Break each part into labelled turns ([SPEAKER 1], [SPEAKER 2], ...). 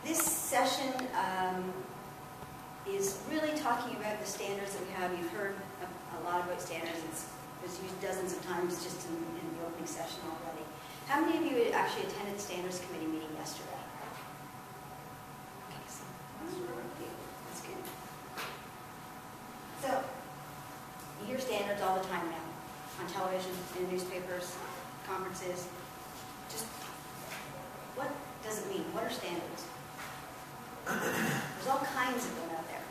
[SPEAKER 1] This session is really talking about the standards that we have. You've heard a lot about standards. It was used dozens of times just in the opening session already. How many of you actually attended the Standards Committee meeting yesterday? Okay, so that's good. So, you hear standards all the time now, on television, in newspapers, conferences. Just, what does it mean? What are standards? There's all kinds of them out there.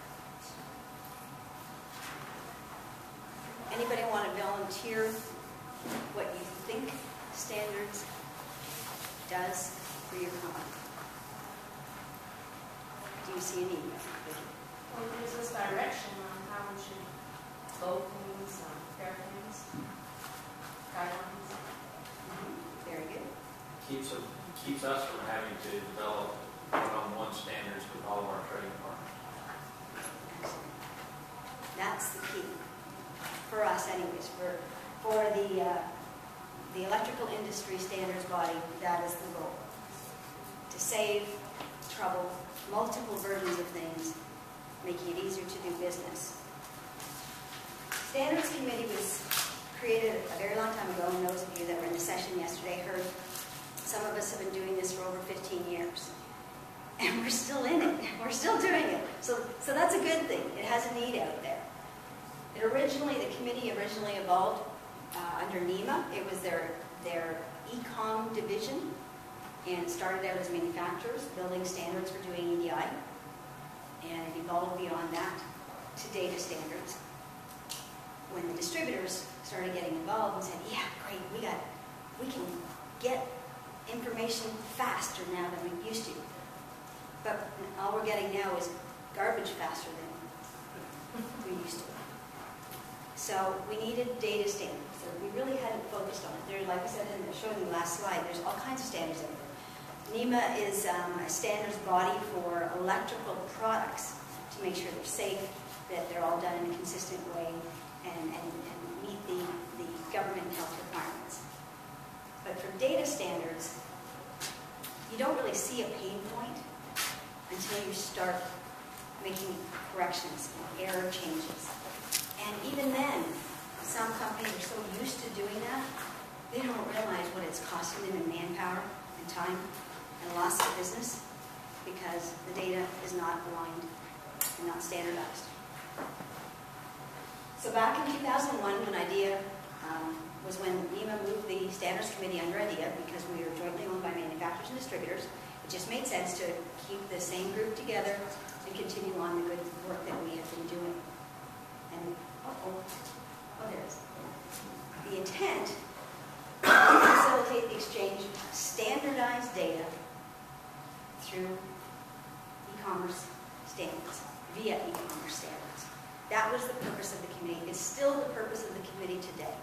[SPEAKER 1] Anybody want to volunteer what you think standards does for your company? Do you see any?
[SPEAKER 2] Well, it gives us direction on how we should go things, prepare things, guidelines.
[SPEAKER 1] Very good.
[SPEAKER 3] Keeps us from having to develop one-on-one standards with all of our trading partners.
[SPEAKER 1] Excellent. That's the key. For us anyways. For the electrical industry standards body, that is the goal. To save trouble, multiple versions of things, making it easier to do business. Standards Committee was created a very long time ago, and those of you that were in the session yesterday heard some of us have been doing this for over 15 years. And we're still in it. We're still doing it. So that's a good thing. It has a need out there. The committee originally evolved under NEMA. It was their e-com division, and it started out as manufacturers building standards for doing EDI, and it evolved beyond that to data standards. When the distributors started getting involved and said, "Yeah, great, we can get information faster now than we used to, but all we're getting now is garbage faster than we used to." So we needed data standards. So we really hadn't focused on it. There, like I said, and I showed you the last slide, there's all kinds of standards out there. NEMA is a standards body for electrical products to make sure they're safe, that they're all done in a consistent way, and meet the government and health requirements. But for data standards, you don't really see a pain point until you start making corrections and error changes. And even then, some companies are so used to doing that, they don't realize what it's costing them in manpower and time and loss of business because the data is not aligned and not standardized. So back in 2001, when IDEA was when NEMA moved the Standards Committee under IDEA because we were jointly owned by manufacturers and distributors, it just made sense to keep the same group together and continue on the good work that we have been doing. And, there it is. The intent is to facilitate the exchange of standardized data through e-commerce standards, via e-commerce standards. That was the purpose of the committee. It's still the purpose of the committee today.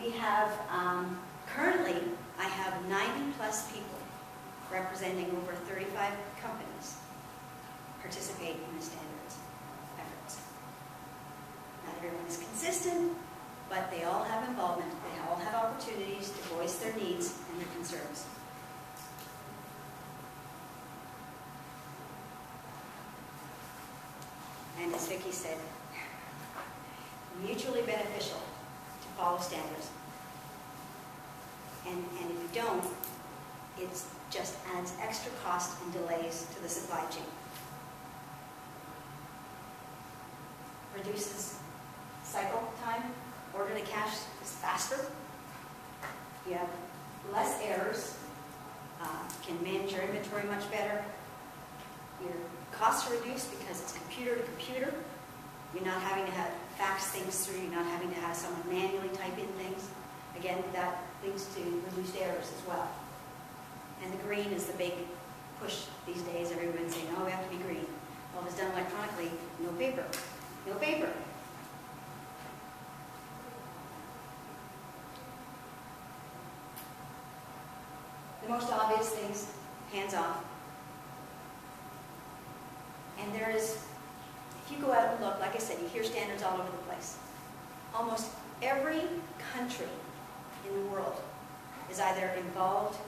[SPEAKER 1] We have, currently, I have 90 plus people representing over 35 companies participate in the standards efforts. Not everyone is consistent, but they all have involvement. They all have opportunities to voice their needs and their concerns. And as Vicki said, mutually beneficial to follow standards. And if you don't, it just adds extra cost and delays to the supply chain. Reduces cycle time, order to cash is faster. You have less errors, can manage your inventory much better. Your costs are reduced because it's computer to computer. You're not having to fax things through. You're not having to have someone manually type in things. Again, that leads to reduced errors as well. And the green is the big push these days. Everyone's saying, "Oh, we have to be green." Well, if it's done electronically, no paper. No paper. The most obvious things, hands off. And there is, if you go out and look, like I said, you hear standards all over the place. Almost every country in the world is either involved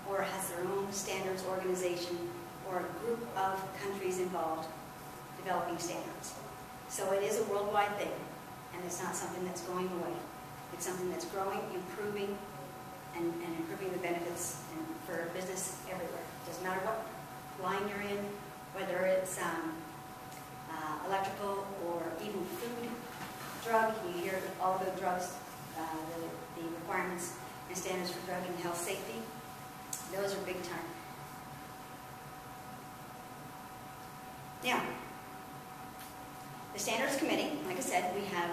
[SPEAKER 1] or has their own standards organization or a group of countries involved developing standards. So it is a worldwide thing, and it's not something that's going away. It's something that's growing, improving, and improving the benefits for business everywhere. It doesn't matter what line you're in, whether it's electrical or even food, drug. You hear all about drugs, the requirements and standards for drug and health safety. Those are big time. Now, the Standards Committee, like I said, we have,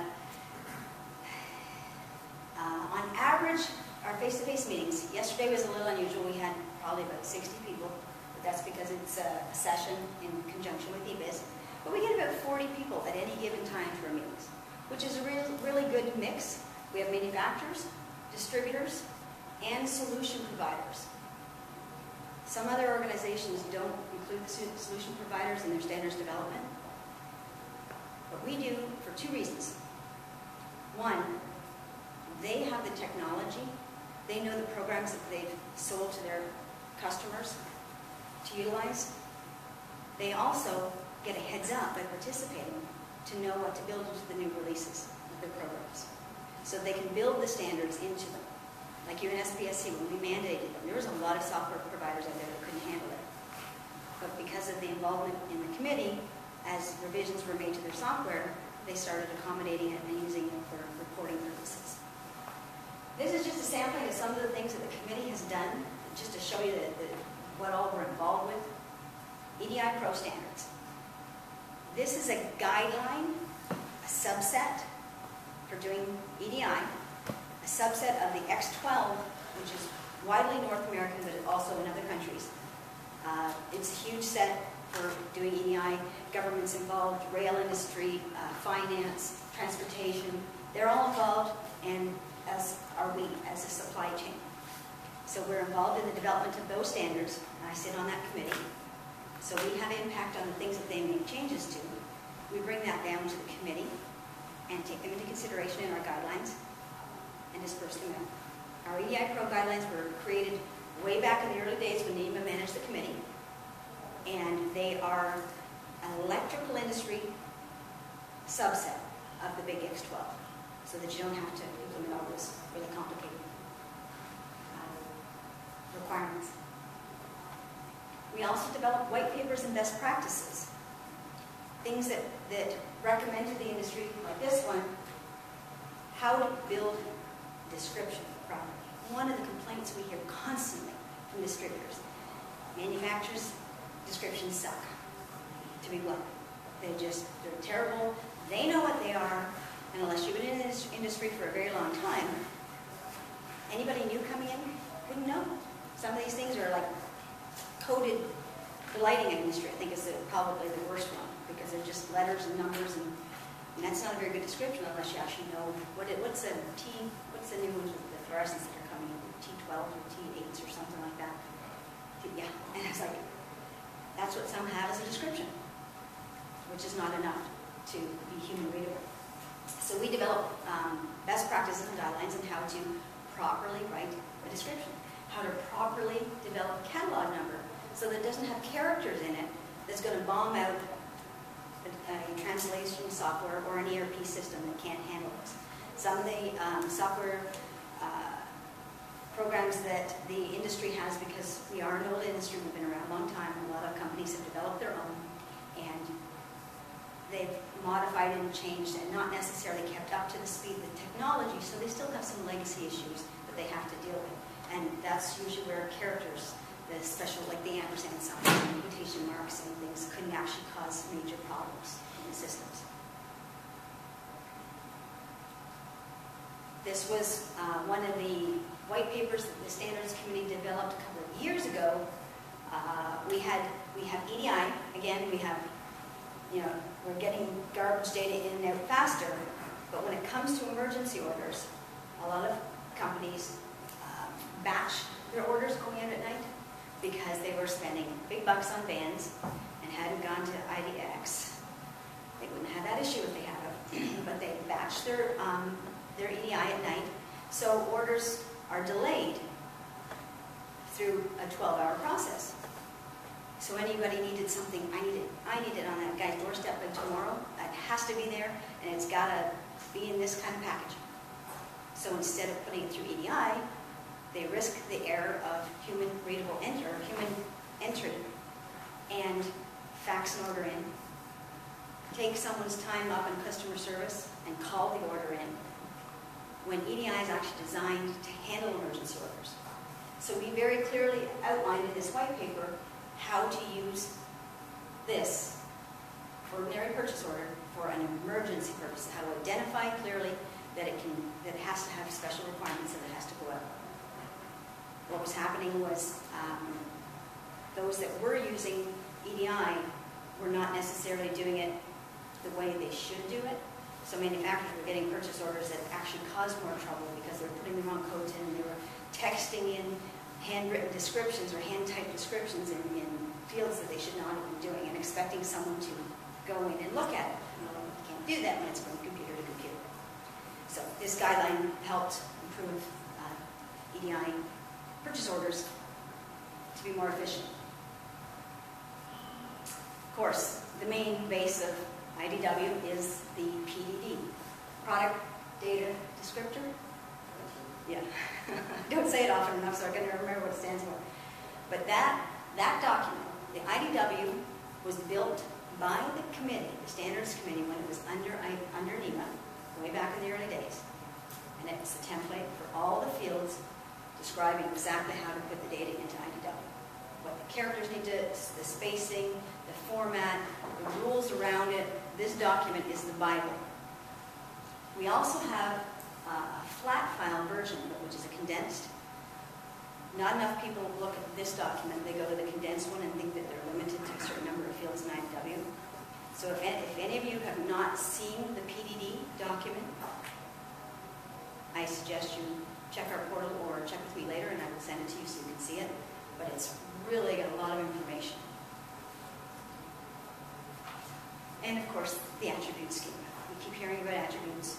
[SPEAKER 1] on average, our face-to-face meetings. Yesterday was a little unusual. We had probably about 60 people, but that's because it's a session in conjunction with eBiz. But we get about 40 people at any given time for our meetings, which is a really good mix. We have manufacturers, distributors, and solution providers. Some other organizations don't include the solution providers in their standards development, but we do for two reasons. One, they have the technology. They know the programs that they've sold to their customers to utilize. They also get a heads up by participating to know what to build into the new releases of their programs. So they can build the standards into them. Like you in SPSC, when we mandated them, there was a lot of software providers out there that couldn't handle it. But because of the involvement in the committee, as revisions were made to their software, they started accommodating it and using it for reporting purposes. This is just a sampling of some of the things that the committee has done, just to show you what all we're involved with. EDIPro standards. This is a guideline, a subset for doing EDI, a subset of the X12, which is widely North American, but also in other countries. It's a huge set for doing EDI. Governments involved, rail industry, finance, transportation. They're all involved, and as are we as a supply chain. So we're involved in the development of those standards, and I sit on that committee. So we have impact on the things that they make changes to. We bring that down to the committee and take them into consideration in our guidelines and disperse them out. Our EDIPro guidelines were created way back in the early days when NEMA managed the committee, and they are an electrical industry subset of the big X12, so that you don't have to implement all those really complicated requirements. We also develop white papers and best practices, things that recommend to the industry, like this one, how to build description properly. One of the complaints we hear constantly from distributors, manufacturers' descriptions suck, to be blunt. They're terrible. They know what they are, and unless you've been in this industry for a very long time, anybody new coming in wouldn't know. Some of these things are like coded. The lighting industry, I think, is probably the worst one, because they're just letters and numbers, and that's not a very good description unless you actually know what's the new ones with the fluorescents that are coming in, T12 or T8s or something like that. Yeah, and it's like, that's what some have as a description, which is not enough to be human readable. So we develop best practices and guidelines on how to properly write a description, how to properly develop a catalog number so that it doesn't have characters in it that's going to bomb out a translation software or an ERP system that can't handle it. Some of the software programs that the industry has, because we are an old industry, we've been around a long time, a lot of companies have developed their own, and they've modified and changed and not necessarily kept up to the speed of the technology, so they still have some legacy issues that they have to deal with. And that's usually where characters, the special, like the ampersand signs and quotation marks and things, couldn't actually cause major problems in the systems. This was one of the white papers that the Standards Committee developed a couple of years ago. We have EDI. Again, we have, we're getting garbage data in and out faster, but when it comes to emergency orders, a lot of companies batch their orders going out at night because they were spending big bucks on vans and hadn't gone to IDX. They wouldn't have that issue if they had it, but they batch their EDI at night, so orders are delayed through a 12-hour process. So anybody needed something, I need it on that guy's doorstep by tomorrow. It has to be there, and it's got to be in this kind of package. So instead of putting it through EDI, they risk the error of human entry, and fax an order in, take someone's time up in customer service, and call the order in, when EDI is actually designed to handle emergency orders. So we very clearly outlined in this white paper how to use this ordinary purchase order for an emergency purpose, how to identify clearly that it has to have special requirements and it has to go out. What was happening was those that were using EDI were not necessarily doing it the way they should do it. So manufacturers were getting purchase orders that actually caused more trouble because they were putting the wrong codes in, they were texting in handwritten descriptions or hand-typed descriptions in fields that they should not have been doing, and expecting someone to go in and look at it. You can't do that when it's from computer to computer. So this guideline helped improve EDI purchase orders to be more efficient. Of course, the main base of IDW is the PDD, Product Data Descriptor. Yeah, don't say it often enough so I'm going to remember what it stands for. But that document, the IDW, was built by the committee, the standards committee, when it was under NEMA, way back in the early days. And it's a template for all the fields describing exactly how to put the data into IDW. What the characters need to, the spacing, the format, the rules around it. This document is the Bible. We also have a flat file version, which is a condensed. Not enough people look at this document. They go to the condensed one and think that they're limited to a certain number of fields in IDW. So if any of you have not seen the PDD document, I suggest you check our portal or check with me later and I will send it to you so you can see it. But it's really got a lot of information. And of course, the attribute schema. We keep hearing about attributes.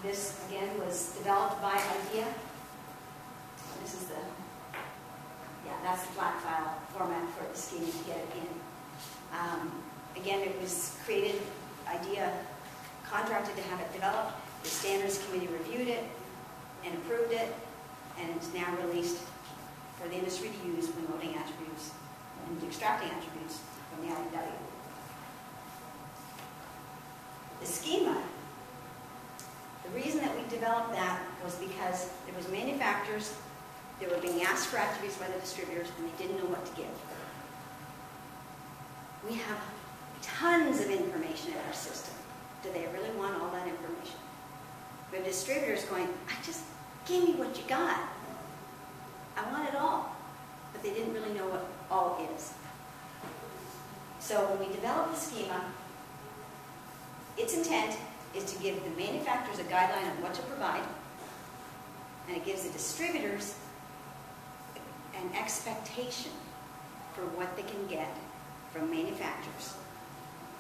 [SPEAKER 1] This, again, was developed by IDEA. This is that's the flat file format for the schema to get it in. Again, it was created, IDEA contracted to have it developed. The standards committee reviewed it and approved it, and it's now released for the industry to use when loading attributes and extracting attributes from the IDW. The schema, the reason that we developed that was because there was manufacturers that were being asked for attributes by the distributors and they didn't know what to give. We have tons of information in our system. Do they really want all that information? We have distributors going, just give me what you got. I want it all. But they didn't really know what all is. So when we developed the schema, its intent is to give the manufacturers a guideline on what to provide, and it gives the distributors an expectation for what they can get from manufacturers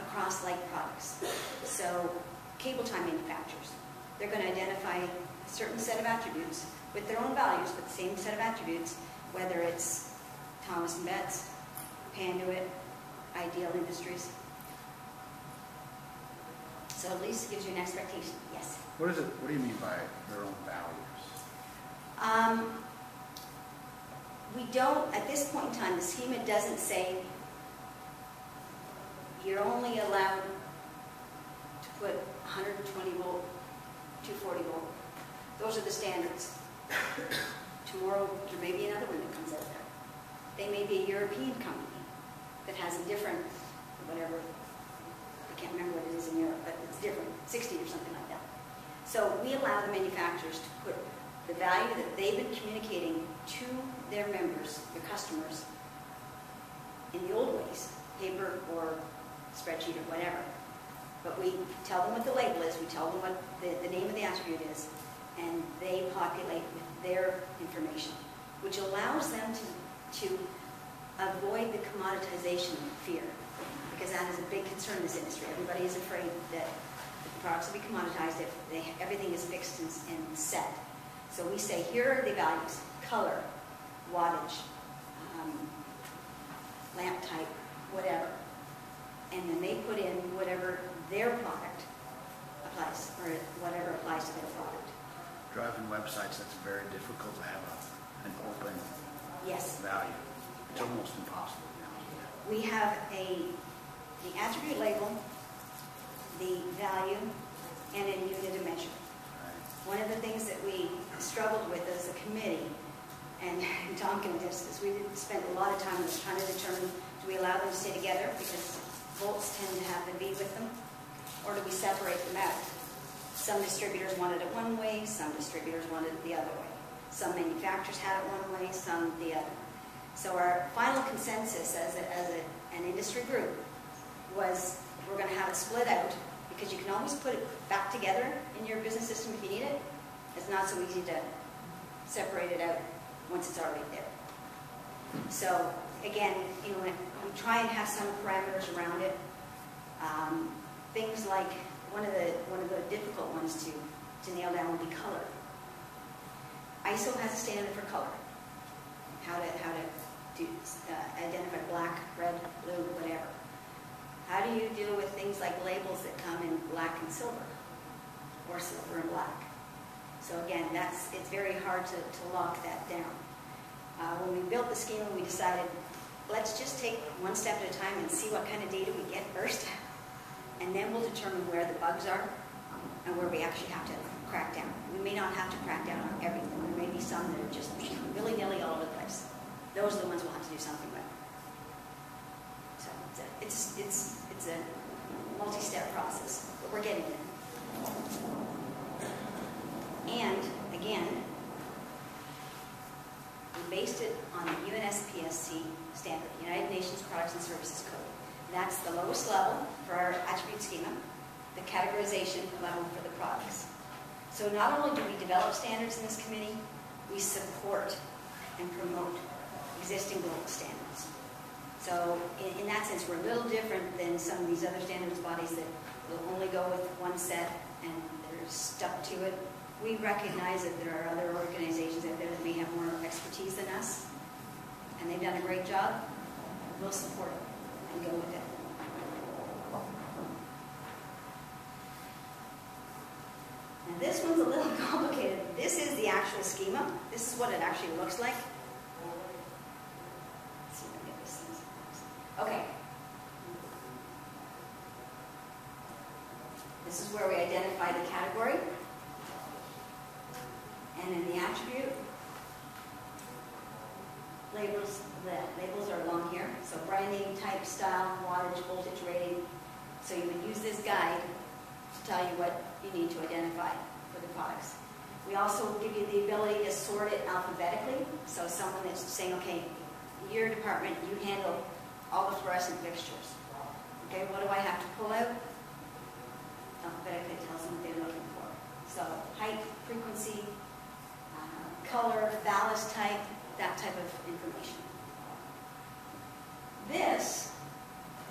[SPEAKER 1] across like products. So cable tie manufacturers, they're going to identify a certain set of attributes with their own values, but the same set of attributes, whether it's Thomas & Betts, Panduit, Ideal Industries. So at least it gives you an expectation. Yes?
[SPEAKER 4] What is it? What do you mean by their own values?
[SPEAKER 1] We don't, at this point in time, the schema doesn't say you're only allowed to put 120 volt, 240 volt. Those are the standards. Tomorrow, there may be another one that comes out there. They may be a European company that has a different, whatever, I can't remember what it is in Europe, but it's different, 60 or something like that. So we allow the manufacturers to put the value that they've been communicating to their members, their customers, in the old ways, paper or spreadsheet or whatever. But we tell them what the label is, we tell them what the name of the attribute is, and they populate with their information, which allows them to avoid the commoditization fear, because that is a big concern in this industry. Everybody is afraid that the products will be commoditized if everything is fixed and set. So we say, here are the values: color, wattage, we have the attribute label, the value, and a unit of measure. One of the things that we struggled with as a committee, and Tom can attest this, we spent a lot of time trying to determine, do we allow them to stay together because bolts tend to have the V with them, or do we separate them out? Some distributors wanted it one way, some distributors wanted it the other way. Some manufacturers had it one way, some the other. So our final consensus as an industry group was we're going to have it split out, because you can always put it back together in your business system if you need it. It's not so easy to separate it out once it's already there. So again, we try and have some parameters around it. Things like one of the difficult ones to nail down would be color. ISO has a standard for color. How to identify black, red, blue, whatever. How do you deal with things like labels that come in black and silver, or silver and black? So again, it's very hard to lock that down. When we built the schema, we decided, let's just take one step at a time and see what kind of data we get first, and then we'll determine where the bugs are and where we actually have to crack down. We may not have to crack down on everything. There may be some that are just willy-nilly all over the place. Those are the ones we'll have to do something with. So it's a multi-step process, but we're getting there. And again, we based it on the UNSPSC standard, United Nations Products and Services Code. That's the lowest level for our attribute schema, the categorization level for the products. So not only do we develop standards in this committee, we support and promote existing global standards. So in that sense, we're a little different than some of these other standards bodies that will only go with one set and they're stuck to it. We recognize that there are other organizations out there that may have more expertise than us, and they've done a great job. We'll support it and go with it. Now this one's a little complicated. This is the actual schema. This is what it actually looks like. Let's see if I can get this thing. Okay. This is where we identify the category. And in the attribute, labels are along here. So brand name, type, style, wattage, voltage rating. So you would use this guide to tell you what you need to identify for the products. We also give you the ability to sort it alphabetically. So someone that's saying, okay, your department, you handle all the fluorescent fixtures. Okay, what do I have to pull out? Alphabetically tells them what they're looking for. So height, frequency, color, ballast type, that type of information. This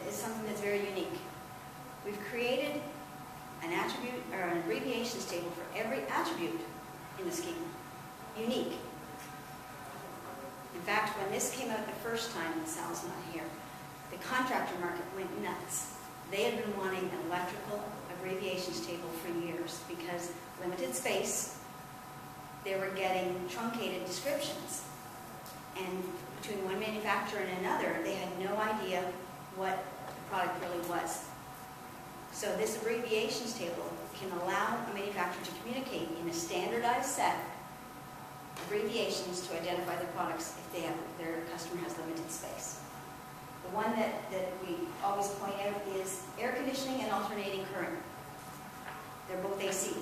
[SPEAKER 1] is something that's very unique. We've created an attribute or an abbreviations table for every attribute in the schema. Unique. In fact, when this came out the first time, and Sal's not here, the contractor market went nuts. They had been wanting an electrical abbreviations table for years because limited space, they were getting truncated descriptions. And between one manufacturer and another, they had no idea what the product really was. So this abbreviations table can allow a manufacturer to communicate in a standardized set abbreviations to identify their products if their customer has limited space. The one that we always point out is air conditioning and alternating current. They're both AC.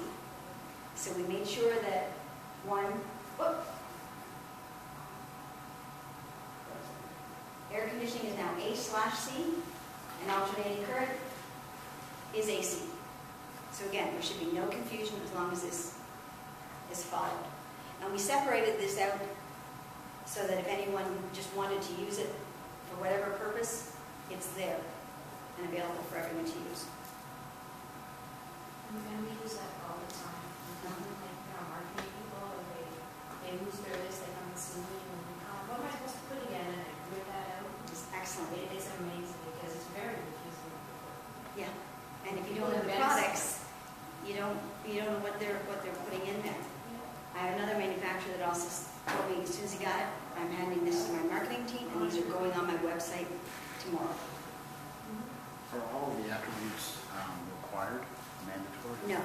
[SPEAKER 1] So we made sure that air conditioning is now A/C, and alternating current is AC. So again, there should be no confusion as long as this is followed. And we separated this out so that if anyone just wanted to use it for whatever purpose, it's there and available for everyone to use.
[SPEAKER 2] And we use that all the time. Like our marketing people, they lose their list, they come and see me, and what am I supposed to put again? And I figure that out.
[SPEAKER 1] It's excellent.
[SPEAKER 2] It is amazing because it's very confusing.
[SPEAKER 1] Yeah. And if you don't know the products, you don't know what they're putting in there. I have another manufacturer that also told me as soon as he got it, I'm handing this to my marketing team, and these are going on my website tomorrow.
[SPEAKER 4] Are all of the attributes required, mandatory?
[SPEAKER 1] No.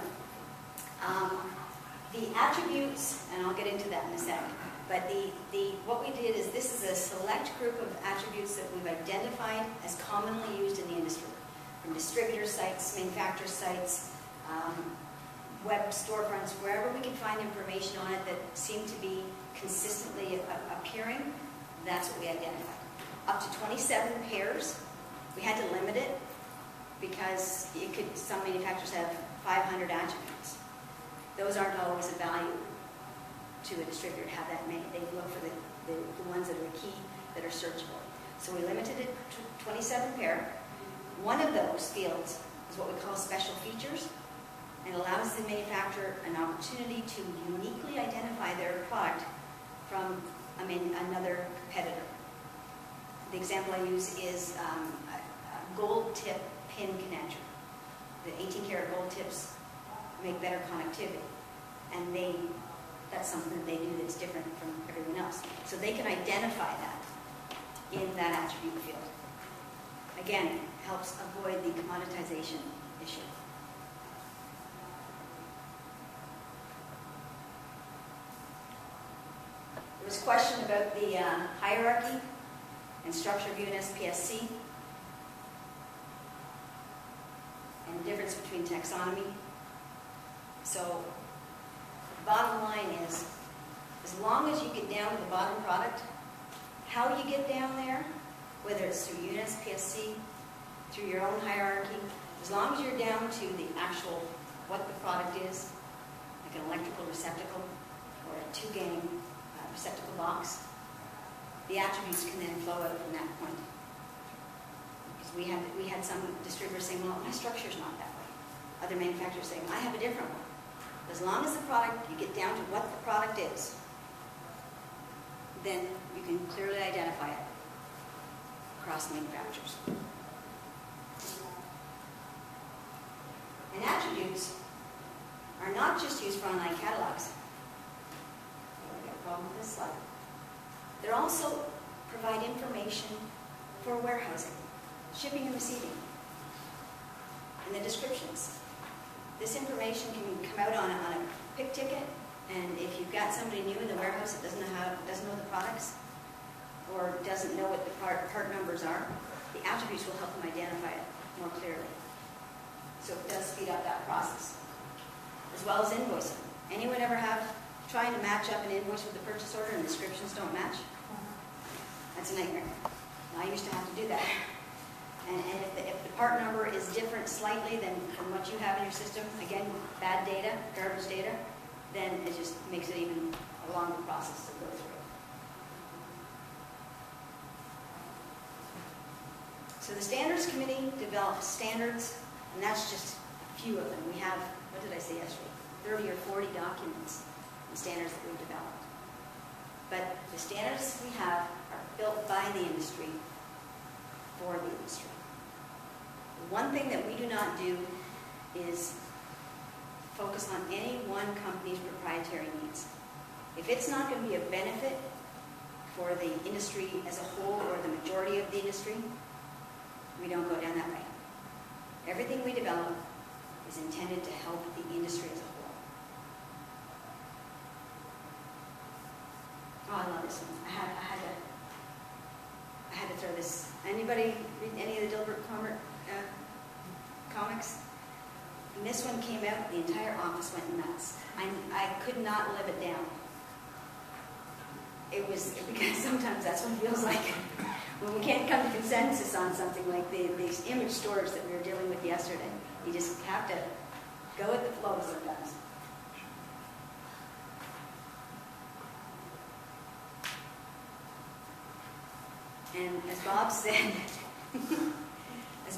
[SPEAKER 1] The attributes, and I'll get into that in a second, but what we did is this is a select group of attributes that we've identified as commonly used in the industry, from distributor sites, manufacturer sites, web storefronts, wherever we can find information on it that seem to be consistently appearing, that's what we identified. Up to 27 pairs. We had to limit it because some manufacturers have 500 attributes. Those aren't always of value to a distributor to have that many. They look for the ones that are key, that are searchable. So we limited it to 27 pair. One of those fields is what we call special features, and allows the manufacturer an opportunity to uniquely identify their product from another competitor. The example I use is a gold tip pin connector. The 18-karat gold tips make better connectivity, and that's something that they do that's different from everyone else. So they can identify that in that attribute field. Again, helps avoid the commoditization issue. There was a question about the hierarchy and structure of UNSPSC and the difference between taxonomy. So, bottom line is, as long as you get down to the bottom product, how you get down there, whether it's through UNSPSC, through your own hierarchy, as long as you're down to the actual, what the product is, like an electrical receptacle or a 2-gang receptacle box, the attributes can then flow out from that point. Because we had some distributors saying, well, my structure's not that way. Other manufacturers saying, I have a different one. As long as the product, you get down to what the product is, then you can clearly identify it across manufacturers. And attributes are not just used for online catalogs. I've got a problem with this slide. They also provide information for warehousing, shipping and receiving, and the descriptions. This information can come out on a pick ticket, and if you've got somebody new in the warehouse that doesn't know the products or doesn't know what the part numbers are, the attributes will help them identify it more clearly. So it does speed up that process. As well as invoicing. Anyone ever trying to match up an invoice with the purchase order and descriptions don't match? That's a nightmare. I used to have to do that. And if the part number is different slightly than from what you have in your system, again, bad data, garbage data, then it just makes it even a longer process to go through. So the Standards Committee develops standards, and that's just a few of them. We have, what did I say yesterday, 30 or 40 documents and standards that we've developed. But the standards we have are built by the industry for the industry. The one thing that we do not do is focus on any one company's proprietary needs. If it's not going to be a benefit for the industry as a whole or the majority of the industry, we don't go down that way. Everything we develop is intended to help the industry as a whole. Oh, I love this one. I had to throw this. Anybody read any of the Dilbert comics? When this one came out, the entire office went nuts. I could not live it down. It was, because sometimes that's what it feels like. When we can't come to consensus on something like these image storage that we were dealing with yesterday, you just have to go with the flow sometimes. And as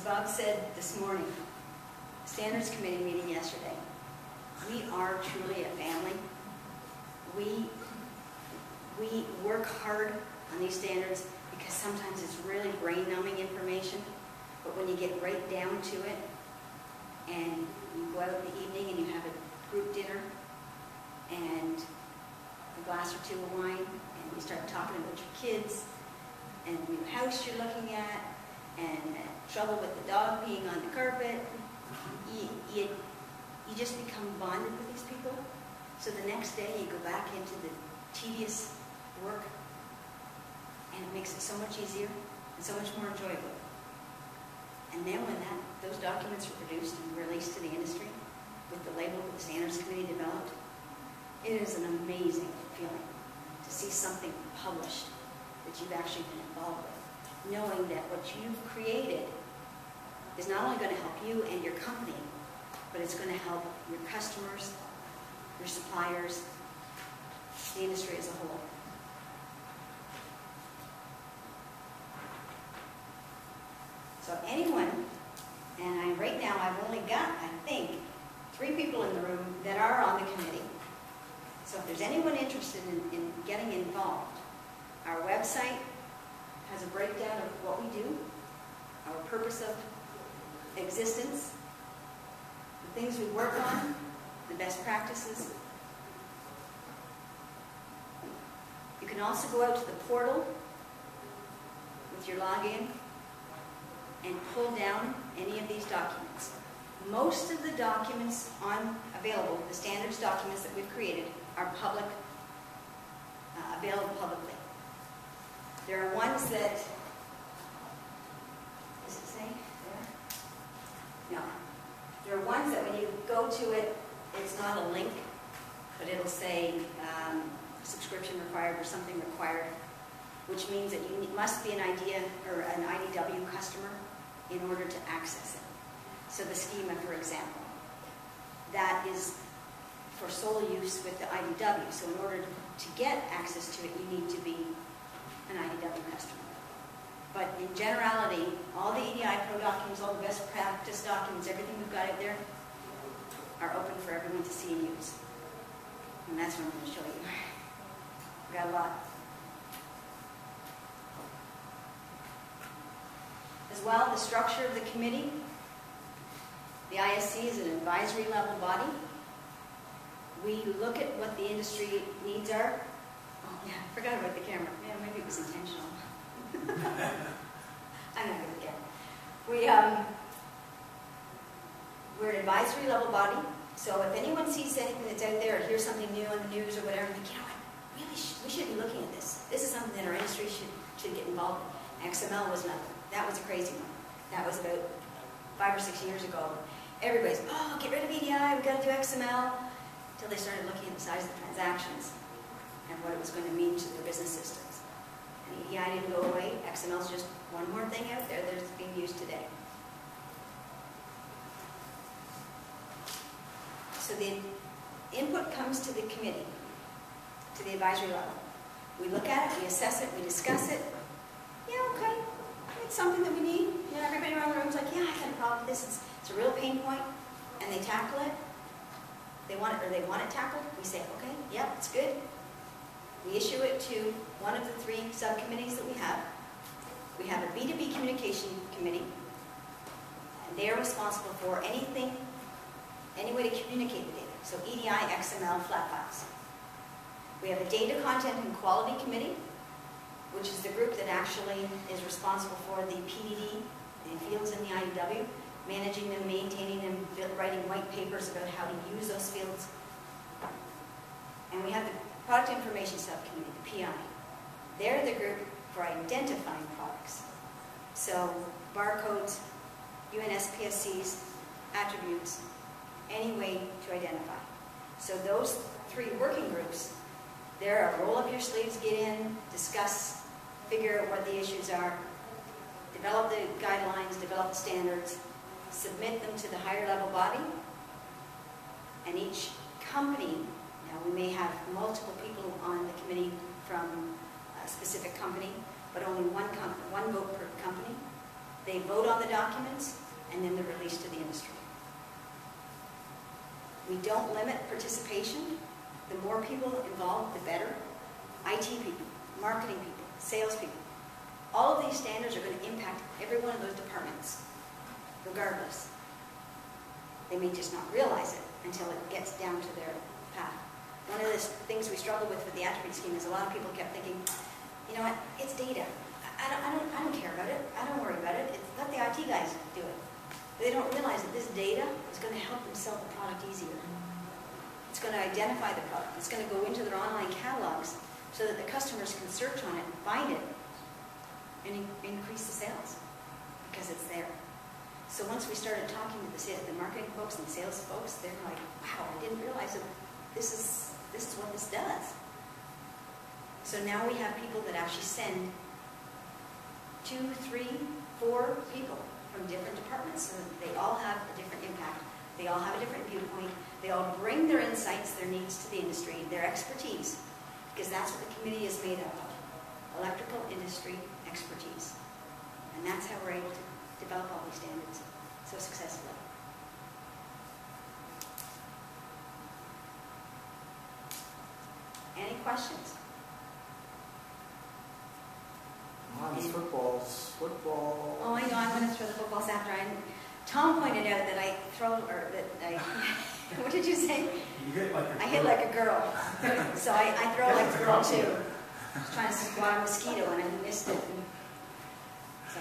[SPEAKER 1] Bob said this morning, Standards Committee meeting yesterday, we are truly a family. We work hard on these standards because sometimes it's really brain-numbing information, but when you get right down to it, and you go out in the evening and you have a group dinner, and a glass or two of wine, and you start talking about your kids, and the new house you're looking at, and trouble with the dog peeing on the carpet. You just become bonded with these people. So the next day you go back into the tedious work, and it makes it so much easier and so much more enjoyable. And then when those documents are produced and released to the industry with the label that the Standards Committee developed, it is an amazing feeling to see something published that you've actually been involved with, knowing that what you've created is not only going to help you and your company, but it's going to help your customers, your suppliers, the industry as a whole. So anyone, and right now I've only got, I think, 3 people in the room that are on the committee. So if there's anyone interested in getting involved, our website has a breakdown of what we do, our purpose of existence, the things we work on, the best practices. You can also go out to the portal with your login and pull down any of these documents. Most of the documents available, the standards documents that we've created, are available publicly. There are ones that, does it say there? No. There are ones that when you go to it, it's not a link, but it'll say subscription required or something required, which means that you must be an IDW customer in order to access it. So the schema, for example, that is for sole use with the IDW. So in order to get access to it, you need to be an IDW customer. But in generality, all the EDIPro documents, all the best practice documents, everything we've got out there are open for everyone to see and use. And that's what I'm going to show you. We've got a lot. As well, the structure of the committee. The ISC is an advisory level body. We look at what the industry needs are. Oh yeah, I forgot about the camera. Yeah, maybe it was intentional. I'm not good at the camera. We're an advisory level body. So if anyone sees anything that's out there or hears something new on the news or whatever, think, you know what, really we should be looking at this. This is something that our industry should get involved in. XML was nothing. That was a crazy one. That was about 5 or 6 years ago. Everybody's, oh, get rid of EDI, we've got to do XML. Until they started looking at the size of the transactions and what it was going to mean to their business systems. And EDI didn't go away. XML is just one more thing out there that's being used today. So the input comes to the committee, to the advisory level. We look at it, we assess it, we discuss it. Yeah, okay, it's something that we need. You know, everybody around the room is like, yeah, I had a problem with this. It's a real pain point, and they tackle it. They want it tackled. We say, okay, yep, it's good. We issue it to one of the 3 subcommittees that we have. We have a B2B communication committee, and they are responsible for anything, any way to communicate the data. So EDI, XML, flat files. We have a data content and quality committee, which is the group that actually is responsible for the PDD, the fields in the IDW, managing them, maintaining them, writing white papers about how to use those fields. And we have the Product Information Subcommittee, the PI. They're the group for identifying products. So barcodes, UNSPSCs, attributes, any way to identify. So those 3 working groups, they're a roll up your sleeves, get in, discuss, figure out what the issues are, develop the guidelines, develop the standards, submit them to the higher level body, and each company, now we may have multiple people on the committee from a specific company, but only one vote per company. They vote on the documents, and then they're released to the industry. We don't limit participation. The more people involved, the better. IT people, marketing people, sales people. All of these standards are going to impact every one of those departments, regardless. They may just not realize it until it gets down to their path. One of the things we struggle with the attribute scheme is a lot of people kept thinking, you know what, it's data. I don't care about it. I don't worry about it. they don't realize that this data is going to help them sell the product easier. It's going to identify the product. It's going to go into their online catalogs so that the customers can search on it and find it and increase the sales because it's there. So once we started talking to the marketing folks and the sales folks, they're like, wow, I didn't realize that this is what this does. So now we have people that actually send 2, 3, 4 people from different departments, so that they all have a different impact. They all have a different viewpoint. They all bring their insights, their needs to the industry, their expertise, because that's what the committee is made up of, electrical industry expertise. And that's how we're able to develop all these standards so successfully. Any questions?
[SPEAKER 4] Mine's football.
[SPEAKER 1] Oh, I know, I'm going to throw the footballs after. Tom pointed out that I throw, or that I, what did you say?
[SPEAKER 5] You hit like a girl.
[SPEAKER 1] I hit like a girl. So I throw like a girl too. I was trying to swat a mosquito and I missed it. So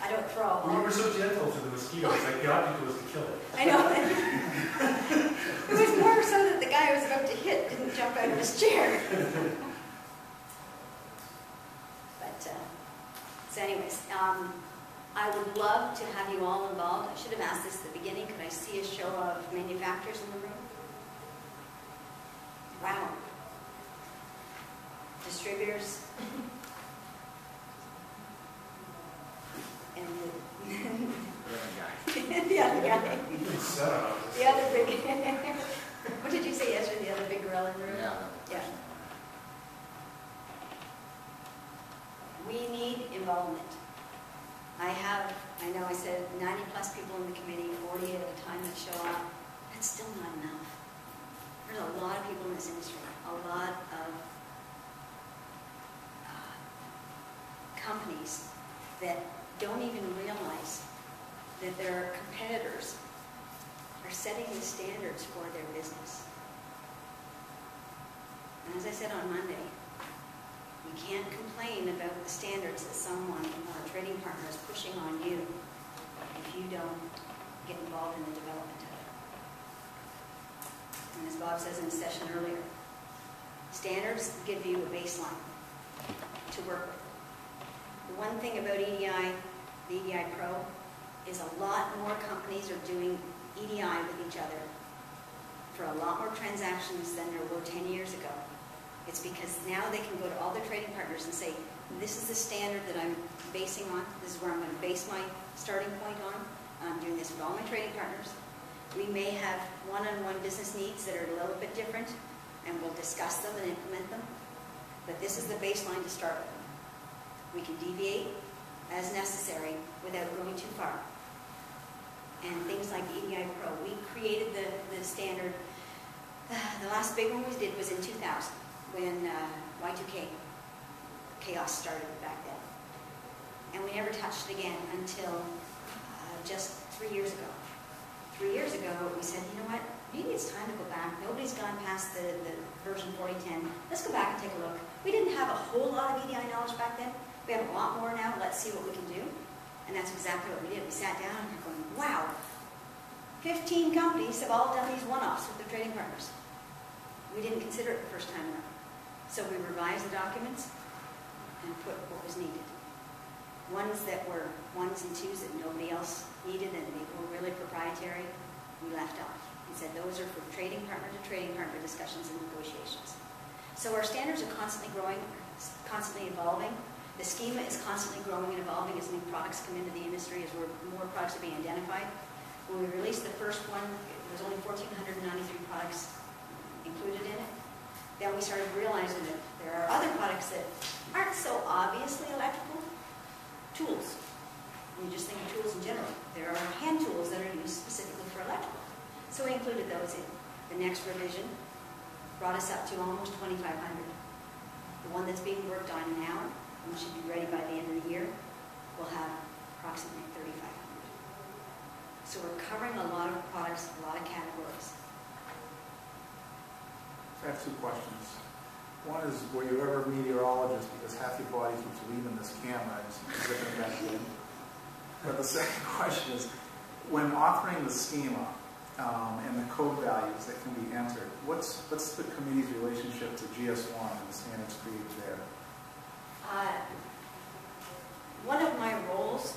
[SPEAKER 1] I don't throw.
[SPEAKER 5] Well, you were so gentle to the mosquitoes. I got you was to kill it.
[SPEAKER 1] I know. It was more so that the guy I was about to hit didn't jump out of his chair. But, so anyways, I would love to have you all involved. I should have asked this at the beginning. Could I see a show of manufacturers in the room? Wow. Distributors. And the other guy.
[SPEAKER 5] You can set up.
[SPEAKER 1] The other big. What did you say yesterday? The other big gorilla in the room? Yeah. We need involvement. I know I said 90 plus people in the committee, 40 at a time that show up. That's still not enough. There's a lot of people in this industry, a lot of companies that don't even realize that their competitors are setting the standards for their business. And as I said on Monday, you can't complain about the standards that someone or a trading partner is pushing on you if you don't get involved in the development of it. And as Bob says in the session earlier, standards give you a baseline to work with. The one thing about EDI, the EDIPro, is a lot more companies are doing EDI with each other for a lot more transactions than there were 10 years ago. It's because now they can go to all their trading partners and say, this is the standard that I'm basing on. This is where I'm going to base my starting point on. I'm doing this with all my trading partners. We may have one-on-one business needs that are a little bit different, and we'll discuss them and implement them. But this is the baseline to start with. We can deviate as necessary without going too far. And things like EDIPro, we created the standard. The last big one we did was in 2000. When Y2K chaos started back then. And we never touched it again until just 3 years ago. 3 years ago, we said, you know what, maybe it's time to go back. Nobody's gone past the version 4010. Let's go back and take a look. We didn't have a whole lot of EDI knowledge back then. We have a lot more now. Let's see what we can do. And that's exactly what we did. We sat down and we're going, wow, 15 companies have all done these one-offs with their trading partners. We didn't consider it the first time around. So we revised the documents and put what was needed. Ones that were 1s and 2s that nobody else needed and they were really proprietary, we left off. We said those are for trading partner to trading partner discussions and negotiations. So our standards are constantly growing, constantly evolving. The schema is constantly growing and evolving as new products come into the industry, as more products are being identified. When we released the first one, there was only 1,493 products included in it. Then we started realizing that there are other products that aren't so obviously electrical. Tools. When you just think of tools in general, there are hand tools that are used specifically for electrical. So we included those in. The next revision brought us up to almost 2,500. The one that's being worked on now, and should be ready by the end of the year, will have approximately 3,500. So we're covering a lot of products, a lot of categories.
[SPEAKER 4] I have 2 questions. One is, were you ever a meteorologist? Because half your body keeps leaving this camera and zipping back in. But the second question is, when authoring the schema and the code values that can be entered, what's the committee's relationship to GS1 and the standards created there?
[SPEAKER 1] One of my roles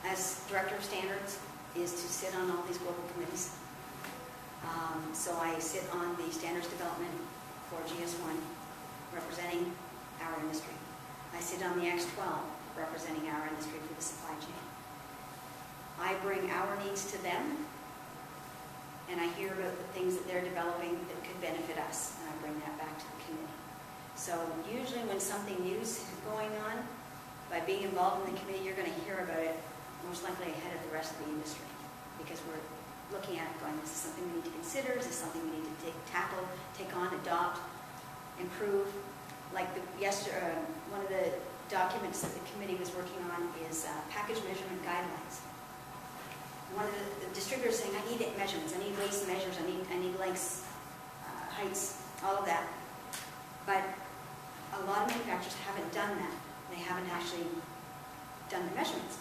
[SPEAKER 1] as Director of Standards is to sit on all these global committees. So I sit on the standards development for GS1, representing our industry. I sit on the X12, representing our industry for the supply chain. I bring our needs to them, and I hear about the things that they're developing that could benefit us, and I bring that back to the committee. So usually when something new is going on, by being involved in the committee, you're going to hear about it most likely ahead of the rest of the industry, because we're looking at it going, is this something we need to consider? Is this something we need to tackle, take on, adopt, improve? Like one of the documents that the committee was working on is package measurement guidelines. One of the distributors saying, I need measurements, I need weights and measures, I need lengths, heights, all of that. But a lot of manufacturers haven't done that. They haven't actually done the measurements.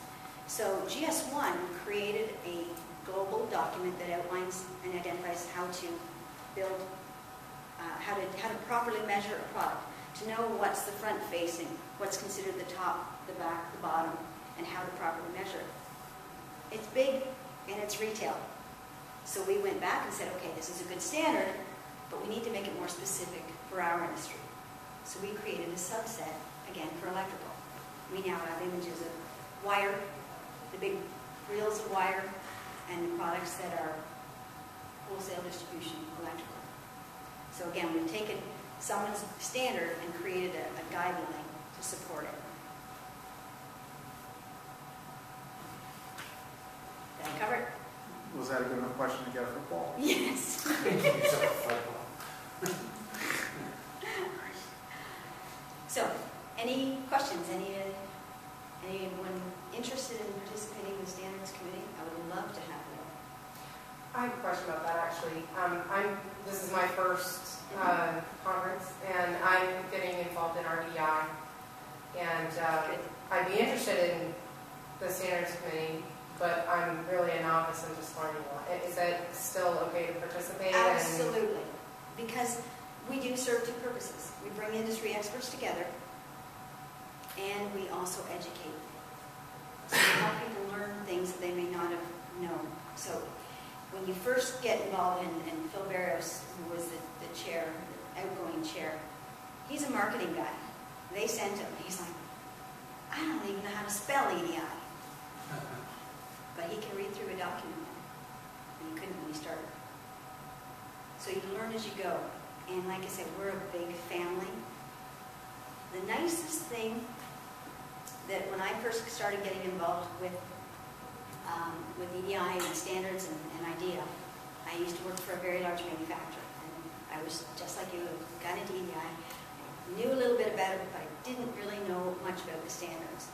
[SPEAKER 1] So GS1 created a global document that outlines and identifies how to build, how to properly measure a product, to know what's the front facing, what's considered the top, the back, the bottom, and how to properly measure it. It's big and it's retail. So we went back and said, okay, this is a good standard, but we need to make it more specific for our industry. So we created a subset, again, for electrical. We now have images of wire, the big reels of wire, and the products that are wholesale distribution electrical. So again, we've taken someone's standard and created a guideline to support it. Did I cover it?
[SPEAKER 4] Was that a good enough question to get a football?
[SPEAKER 1] Yes. So, any questions? Anyone interested in participating in the Standards Committee? I would love to have you.
[SPEAKER 6] I have a question about that actually. This is my first conference, and I'm getting involved in our EDI, and I'd be interested in the Standards Committee, but I'm really a novice and just learning a lot. Is it still okay to participate?
[SPEAKER 1] Absolutely, because we do serve two purposes. We bring industry experts together, and we also educate. So we help people learn things that they may not have known. So when you first get involved in Phil Barrios, who was the chair, the outgoing chair, he's a marketing guy. They sent him. He's like, I don't even know how to spell EDI. But he can read through a document now. And he couldn't when he started. So you learn as you go. And like I said, we're a big family. The nicest thing that when I first started getting involved with EDI and standards and IDEA, I used to work for a very large manufacturer. And I was just like you, got into EDI, knew a little bit about it, but I didn't really know much about the standards.